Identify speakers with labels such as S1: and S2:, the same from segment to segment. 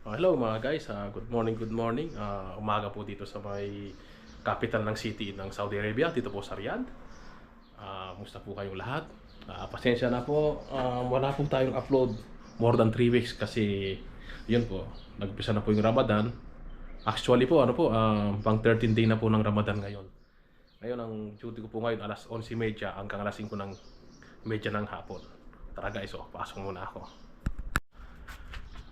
S1: Hello mga guys, good morning, good morning. Umaga po dito sa may capital ng city ng Saudi Arabia, dito po sa Riyadh. Kumusta po kayong lahat? Pasensya na po, wala po tayong upload more than 3 weeks kasi yun po, nagpisa na po yung Ramadan. Actually po, pang 13 day na po ng Ramadan ngayon. Ngayon, ang duty ko po ngayon, alas 11:30 hanggang alas 5 ng medya ng hapon. Tara guys, pasok muna ako.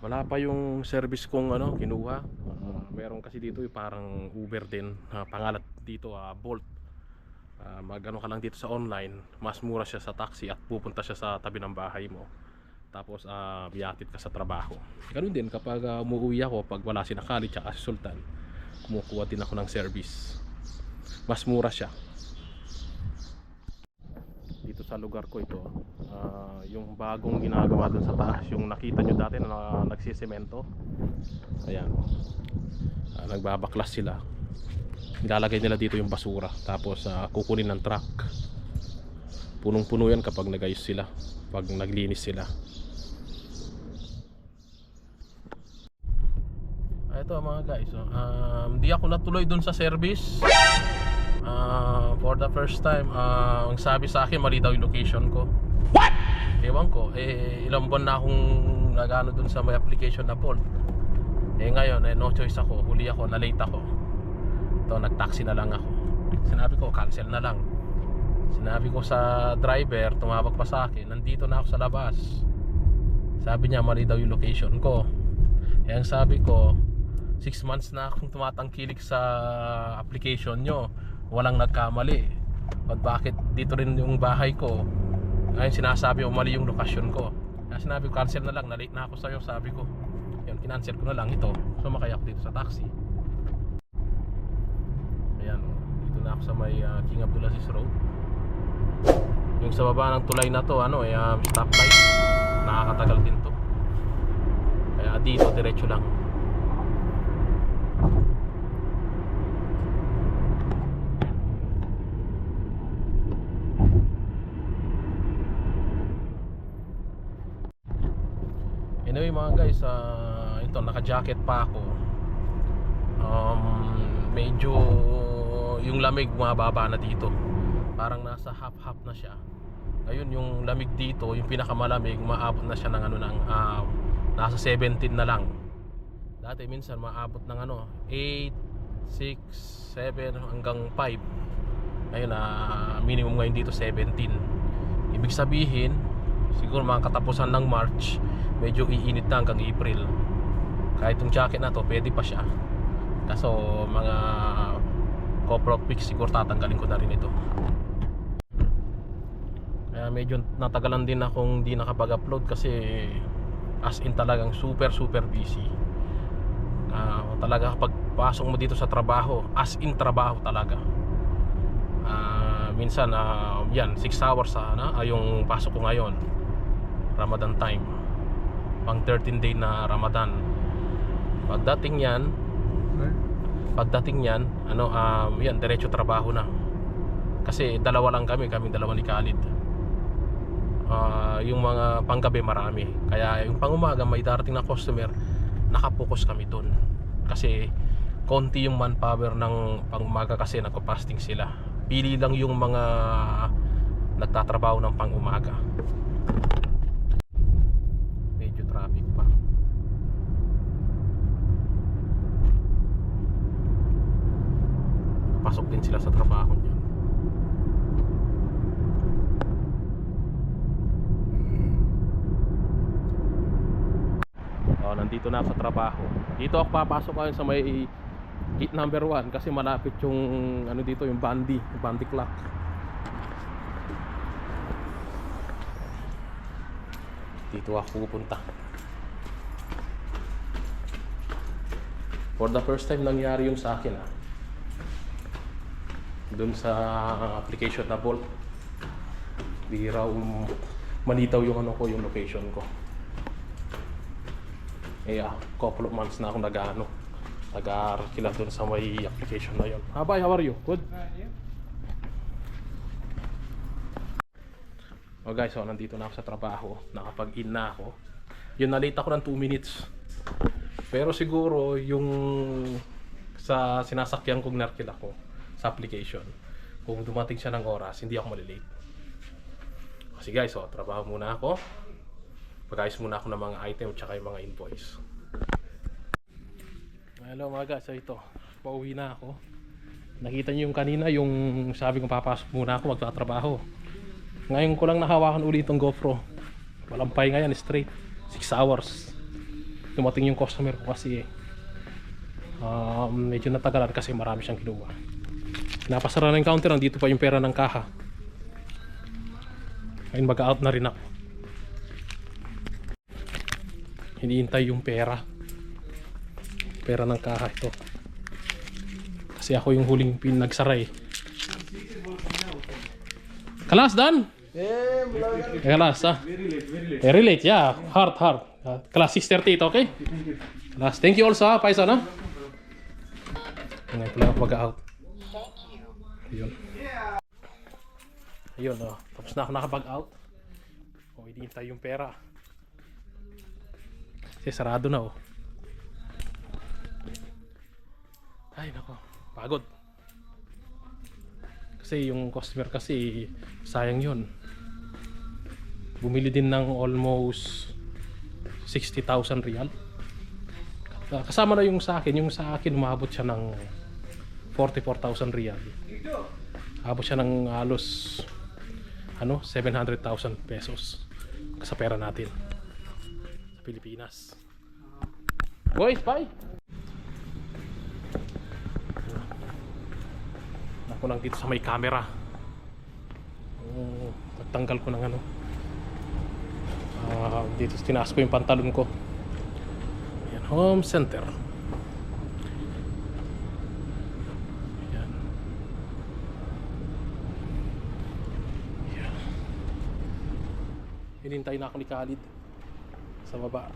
S1: Wala pa yung service kong kinuha. Meron kasi dito yung parang Uber din. Pangalan dito Bolt. Magano ka lang dito sa online, mas mura siya sa taxi at pupunta siya sa tabi ng bahay mo. Tapos biyatit ka sa trabaho. Ganun din kapag umuwi ako, pag wala si Khalid at si Sultan, kumukuha din ako ng service. Mas mura siya. Dito sa lugar ko ito, yung bagong ginagawa dun sa taas, yung nakita nyo dati na nagsisemento, ayan, nagbabaklas sila, nilalagay nila dito yung basura, tapos kukunin ng truck. Punong puno yan kapag nagayos sila, pag naglinis sila. Ito mga guys, hindi ako natuloy dun sa service. For the first time, ang sabi sa akin, mali daw yung location ko. What? Ewan ko, ilang buwan na akong nagano dun sa may application na Bolt. Ngayon, no choice ako, huli ako, na-late ako. Ito, nag-taxi na lang ako. Sinabi ko, cancel na lang. Sinabi ko sa driver, tumawag pa sa akin, nandito na ako sa labas. Sabi niya, mali daw yung location ko. Ang sabi ko, 6 months na akong tumatangkilik sa application nyo, walang nagkamali. Bakit dito rin yung bahay ko? Ayun, sinasabi mo mali yung lokasyon ko. Kaya sinabi ko, cancel na lang, na-late na ako sa'yo. Sabi ko, yun, kinancel ko na lang ito. Sumakay ako dito sa taxi. Ayan, dito na ako sa may King Abdulaziz Road. Yung sa baba ng tulay na to, stoplight. Nakakatagal din to. Kaya dito, diretso lang. Anyway mga guys, ito, naka-jacket pa ako. Medyo yung lamig mababa na dito. Parang nasa half-half na siya. Ngayon yung lamig dito, yung pinakamalamig, maabot na siya ng nasa 17 na lang. Dati minsan maabot ng 8, 6, 7 hanggang 5. Ngayon minimum ngayon dito 17. Ibig sabihin, siguro mga katapusan ng March, medyo iinit na hanggang April. Kahit yung jacket na to, pwede pa siya. Kaso mga couple of weeks siguro tatanggalin ko na rin ito. Kaya medyo natagalan din akong di nakapag-upload kasi as in talagang super busy. Talaga kapag pasok mo dito sa trabaho, as in trabaho talaga. Minsan yan 6 hours yung pasok ko ngayon, Ramadan time, pang 13 day na Ramadan. Pagdating yan yan diretso trabaho na. Kasi dalawa lang kaming dalawa ni Khalid. Yung mga panggabi marami. Kaya yung pangumaga may darating na customer, nakapokus kami dun. Kasi konti yung manpower ng pangumaga kasi nagpa-fasting sila. Pili lang yung mga nagtatrabaho ng pangumaga. Medyo traffic pa. Pasok din sila sa trabaho niya. Nandito na ako sa trabaho. Dito ako papasok ngayon sa may gate number 1 kasi malapit yung dito, yung Bandi clock. Dito ako pupunta. For the first time nangyari yung sa akin dun sa application na Bolt. Di raw malitaw yung yung location ko. Couple of months na akong nag-aaral dun sa may application na yun. Bye, how are you? Good? Yeah. Guys, nandito na ako sa trabaho. Nakapag-in na ako. Yun, na-late ako ng 2 minutes. Pero siguro yung sa sinasakyan kong narkil ako sa application, kung dumating siya ng oras, hindi ako malilate. Kasi guys, so, trabaho muna ako. Pag-ayos muna ako ng mga item tsaka yung mga invoice. Hello mga guys, so ito, pauwi na ako. Nakita niyo yung kanina, yung sabi kong papasok muna ako, magtatrabaho. Ngayon ko lang nahawakan ulit itong GoPro. Walang pahinga yan, straight 6 hours. Dumating yung customer ko kasi medyo natagalan kasi marami siyang kinuha. Napasara na yung counter, nandito pa yung pera ng kaha. Ngayon mag-out na rin ako. Hinihintay yung pera ng kaha ito. Kasi ako yung huling pinagsara eh. Kalas Dan? Kalas ah. Very late, yeah. Hard. Kalas 6:38, okay? Kalas, thank you also ha, Paisa na. Ngayon pala ako mag-out. Ayun. Ayun oh, tapos na ako nakapag-out. O, hinihintay yung pera. Kasi sarado na oh. Ay nako, pagod. Kasi yung customer kasi sayang yun. Bumili din ng almost 60,000 riyal. Kasama na yung sa akin umabot siya ng 44,000 riyal. Abot siya ng halos 700,000 pesos sa pera natin sa Pilipinas. Boys, bye! Ako lang dito sa may camera. Nagtanggal ko ng dito tinaas ko yung pantalon ko. Ayan, home center. Ayan. Ayan. Hinintay na ako ni Khalid sa baba.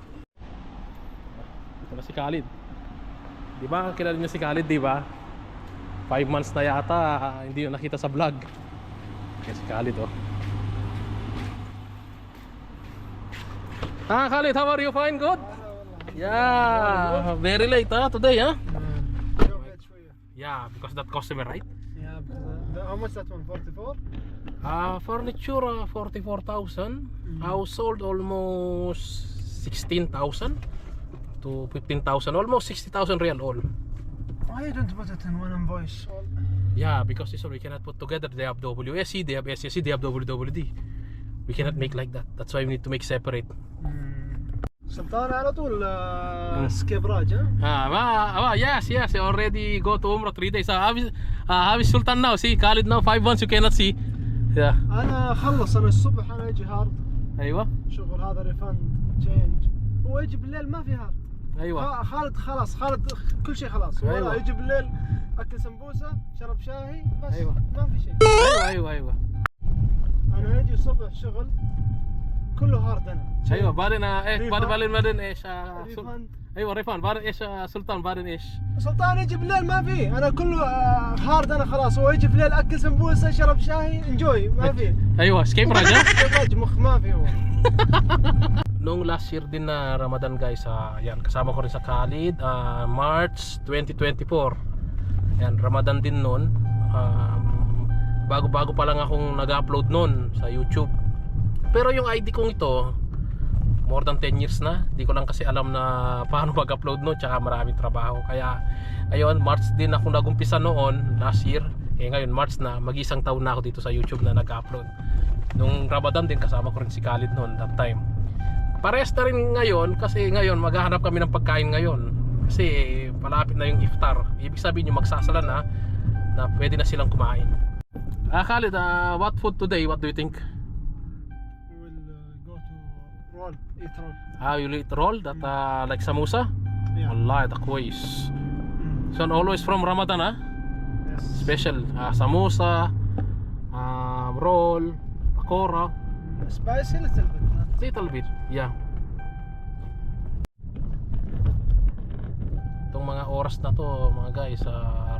S1: Ito na si Khalid. Di ba? Kilala niyo si Khalid, di ba? 5 months na yata hindi na nakita sa vlog. Kaya si Khalid oh. Khalid, how are you? Fine, good? Yeah, very late today, huh? Yeah, because that customer, right?
S2: Yeah, because how much that one? 44?
S1: Furniture 44,000. Household almost 16,000 to 15,000, almost 60,000 real all.
S2: Why you don't put it in one invoice?
S1: Yeah, because this one we cannot put together. They have WSC, they have SSC, they have WWD. We cannot make like that. That's why we need to make separate.
S2: سلطان على طول سكيب راج ها؟
S1: Yes, I already go to Umrah 3 days. How is Sultan now? See, Khalid now 5 months you cannot see. Yeah.
S2: أنا خلص أنا الصبح أنا أجي هارد.
S1: أيوة.
S2: شغل هذا ريفند تشينج. هو يجي بالليل ما في هارد.
S1: أيوة.
S2: خالد خلاص خالد كل شيء خلاص.
S1: أيوة.
S2: يجي بالليل أكل سمبوسة شرب شاهي بس.
S1: أيوة.
S2: ما في شيء.
S1: أيوة.
S2: أنا أجي الصبح شغل كله هارد أنا.
S1: أيوة بعدين بعدين إيش
S2: ريفند.
S1: أيوة ريفان بعدين إيش سلطان بعدين إيش
S2: سلطان يجي بالليل ما في أنا كله هارد أنا خلاص هو يجي بالليل أكل سمبوسة شرب شاي انجوي ما في.
S1: أيوة سكيب راجع.
S2: سكيب مخ ما في هو.
S1: Noong last year din na Ramadan guys, yan, kasama ko rin sa Khalid, March 2024. Yan, Ramadan din noon. Bago-bago pa lang akong nag-upload noon sa YouTube. Pero yung ID kong ito, more than 10 years na. Di ko lang kasi alam na paano mag-upload noon, tsaka maraming trabaho. Kaya, ayun, March din ako nag-umpisa noon, last year. Ngayon, March na, mag-isang taon na ako dito sa YouTube na nag-upload. Nung Ramadan din, kasama ko rin si Khalid noon, that time. Parehas na rin ngayon kasi ngayon maghahanap kami ng pagkain ngayon kasi palapit na yung iftar. Ibig sabihin yung magsasala na pwede na silang kumain. Khalid, what food today? What do you think?
S2: We will go to roll, eat roll.
S1: You eat roll that like samosa?
S2: Yeah.
S1: Wallahi, the quiz. So always from Ramadan,
S2: Yes.
S1: Special samosa, roll, pakora.
S2: Spicy little bit.
S1: Little bit, yeah. Itong mga oras na to mga guys,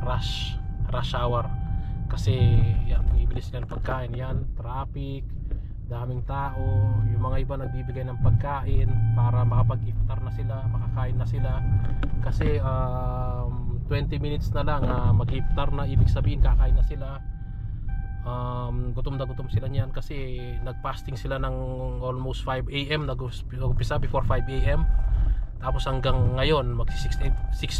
S1: rush hour kasi yan, bumibili sila ng pagkain, yan, traffic, daming tao, yung mga iba nagbibigay ng pagkain para makapag-iftar na sila, makakain na sila kasi 20 minutes na lang mag-iftar na, ibig sabihin kakain na sila. Gutom na gutom sila niyan kasi nag-fasting sila ng almost 5 AM, nag-umpisa before 5 AM tapos hanggang ngayon mag 6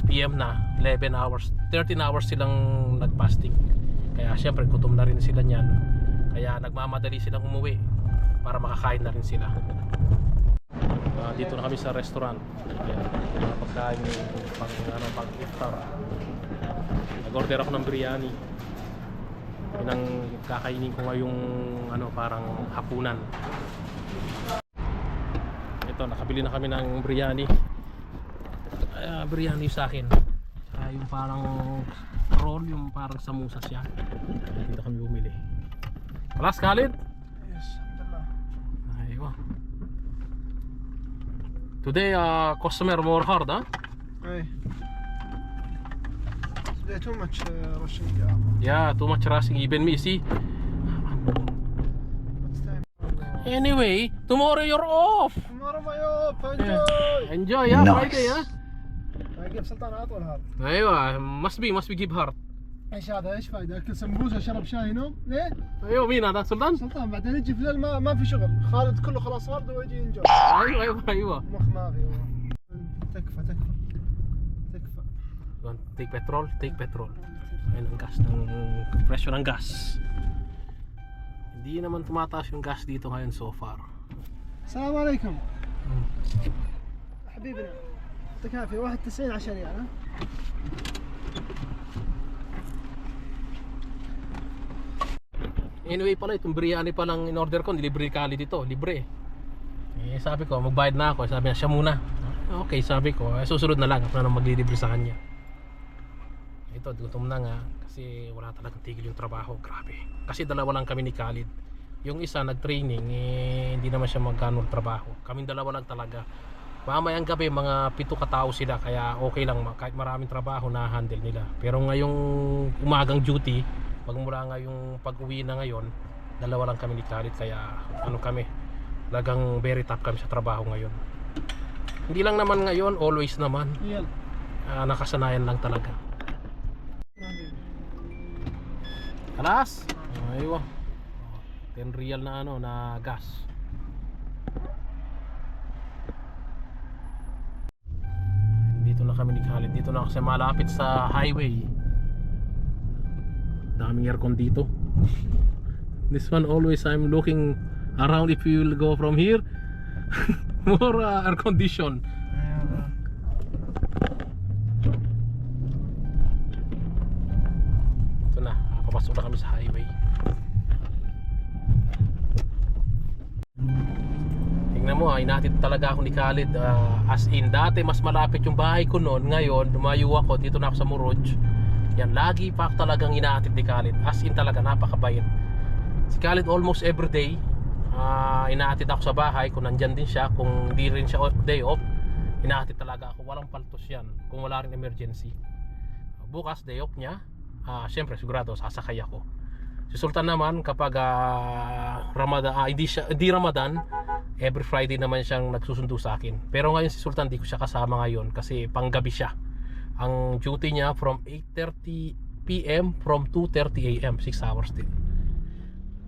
S1: PM na, 11 hours 13 hours silang nag-fasting, kaya syempre gutom na rin sila niyan, kaya nagmamadali silang umuwi para makakain na rin sila. Dito na kami sa restaurant. Ayan, mga pagkain pang iftar. Nag-order ako ng biryani. Yun ang kakainin ko ngayong parang hapunan. Ito, nakabili na kami ng biryani. Biryani sa akin. Yung parang roll, yung parang samusa siya. Dito kami bumili. Alas, Khalid?
S2: Yes, alhamdulillah.
S1: Aywa. Today customer more hard, huh?
S2: Hey. Today too much rushing.
S1: Yeah, too much rushing, even me, see?
S2: What's time?
S1: Anyway, tomorrow you're off.
S2: Tomorrow my off. Enjoy.
S1: Enjoy, yeah,
S3: Nice.
S1: Friday, yeah?
S2: اجيب سلطان على طول هذا.
S1: ايوه must be give heart.
S2: ايش هذا؟ ايش فايده؟ اكل سمبوسه شرب شاي نوم؟ ليه؟
S1: ايوه مين هذا سلطان؟
S2: سلطان بعدين يجي في الليل ما في شغل، خالد كله خلاص هارد ويجي ينجو.
S1: ايوه
S2: مخ ما في. تكفى.
S1: Take petrol. Ayun ang gas, ng presyo ng gas. Hindi naman tumataas yung gas dito ngayon so far.
S2: السلام عليكم. حبيبنا يعطيك العافيه 91 10 ريال ها؟
S1: Anyway pala, itong biryani palang in-order ko, nilibre kali dito, libre. Sabi ko, magbayad na ako. Sabi niya, siya muna. Okay, sabi ko, susunod na lang ako na maglilibre sa kanya. Ito, gutom na nga kasi wala talagang tigil yung trabaho. Grabe. Kasi dalawa lang kami ni Khalid. Yung isa nag-training, hindi naman siya magkano trabaho. Kaming dalawa lang talaga. Mamayang gabi, mga 7 katao sila, kaya okay lang, kahit maraming trabaho na handle nila. Pero ngayong umagang duty, pag mula nga yung pag-uwi na ngayon, dalawa lang kami ni Khalid, kaya kami, talagang very tough kami sa trabaho ngayon. Hindi lang naman ngayon, always naman.
S2: ريال.
S1: Nakasanayan lang talaga. Alas? Aywa. 10 real na na gas. Dito na kami ni Khalid. Dito na kasi malapit sa highway. Daming aircon dito. This one always I'm looking around if you will go from here. More air condition. Ito na, papasok na kami sa highway. Tingnan mo, inatid talaga ako ni Khalid. As in, dati mas malapit yung bahay ko noon. Ngayon, lumayo ako, dito na ako sa Muroj. Yan, lagi pa ako talagang inaatid ni Khalid. As in talaga, napakabayad. Si Khalid almost everyday inaatid ako sa bahay. Kung nandyan din siya, kung hindi rin siya day off, inaatid talaga ako. Walang paltos yan kung wala rin emergency. Bukas day off niya, syempre sigurado sasakay ako. Si Sultan naman kapag Ramadan, hindi Ramadan, every Friday naman siyang nagsusundo sa akin. Pero ngayon si Sultan, di ko siya kasama ngayon kasi panggabi siya. Ang duty niya from 8:30 PM from 2:30 AM, 6 hours din.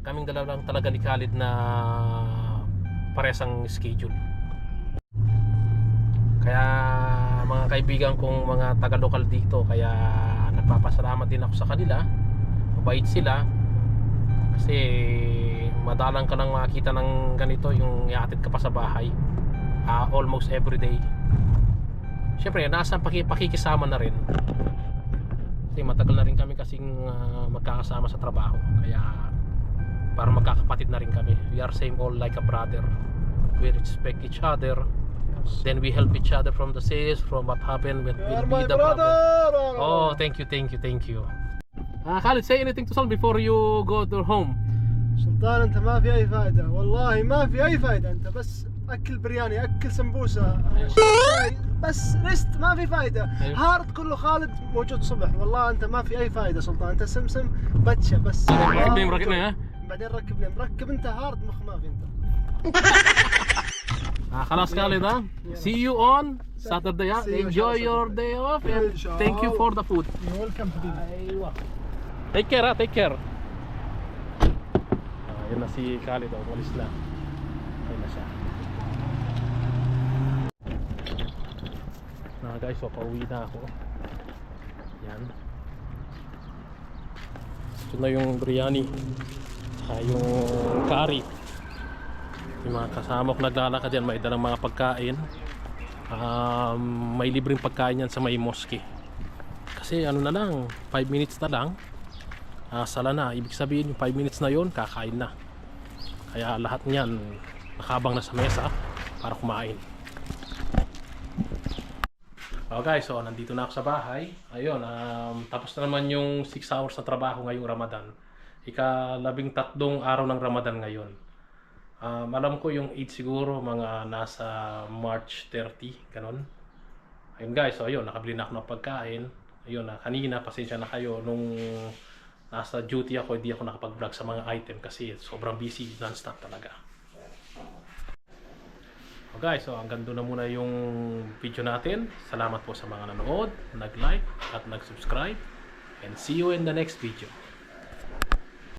S1: Kaming dalawa lang talaga ni Khalid na paresang schedule. Kaya mga kaibigan kong mga taga-lokal dito, kaya nagpapasalamat din ako sa kanila. Mabait sila kasi madalang ka lang makita ng ganito, yung ihatid ka pa sa bahay almost every day. Siyempre nasa pakikisama na rin kasi matagal na rin kami kasing magkakasama sa trabaho, kaya para magkakapatid na rin kami. We are same all like a brother. We respect each other, then we help each other from the sales, from what happened when
S2: You are
S1: will
S2: my
S1: be the problem.
S2: brother.
S1: Oh, thank you. Khalid, say anything to Sultan before you go to home.
S2: سلطان انت ما في اي فائده، والله ما في اي فائده، انت بس اكل برياني، اكل سمبوسه، شاي، بس رست، ما في فائده.
S1: أيوة.
S2: هارد كله خالد موجود صبح، والله انت ما في اي فائده سلطان، انت سمسم بتشه بس.
S1: Sabihin mo rin na, ha?
S2: بعدين ركب لين مركب انت هارد مخ ما في انت.
S1: خلاص Khalid ha. See you on Saturday ha.
S2: See you
S1: Enjoy
S2: inshallah
S1: your
S2: Saturday.
S1: day off and thank you for the food.
S2: You're welcome حبيبي.
S1: Aywa. Take care ha, take care. Yan na si Khalid, umalis na. Ayun na siya. Guys, so pauwi na ako. Yan. Ito na yung biryani. Saka yung curry. Yung mga kasama ko naglalakad dyan, may dalang mga pagkain. May libreng pagkain yan sa may mosque. Kasi ano na lang, 5 minutes na lang, sala na. Ibig sabihin yung 5 minutes na yon kakain na. Kaya lahat niyan nakabang na sa mesa para kumain. Guys, so nandito na ako sa bahay. Ayun, tapos na naman yung 6 hours na trabaho ngayong Ramadan. Ika-13 araw ng Ramadan ngayon. Alam ko yung 8 siguro mga nasa March 30, ganon. Ayun guys, so ayun, nakabili na ako ng pagkain. Ayun, kanina pasensya na kayo nung nasa duty ako, hindi ako nakapag-vlog sa mga item kasi sobrang busy, non-stop talaga. Guys, so hanggang doon na muna yung video natin. Salamat po sa mga nanood, nag-like at nag-subscribe, and see you in the next video.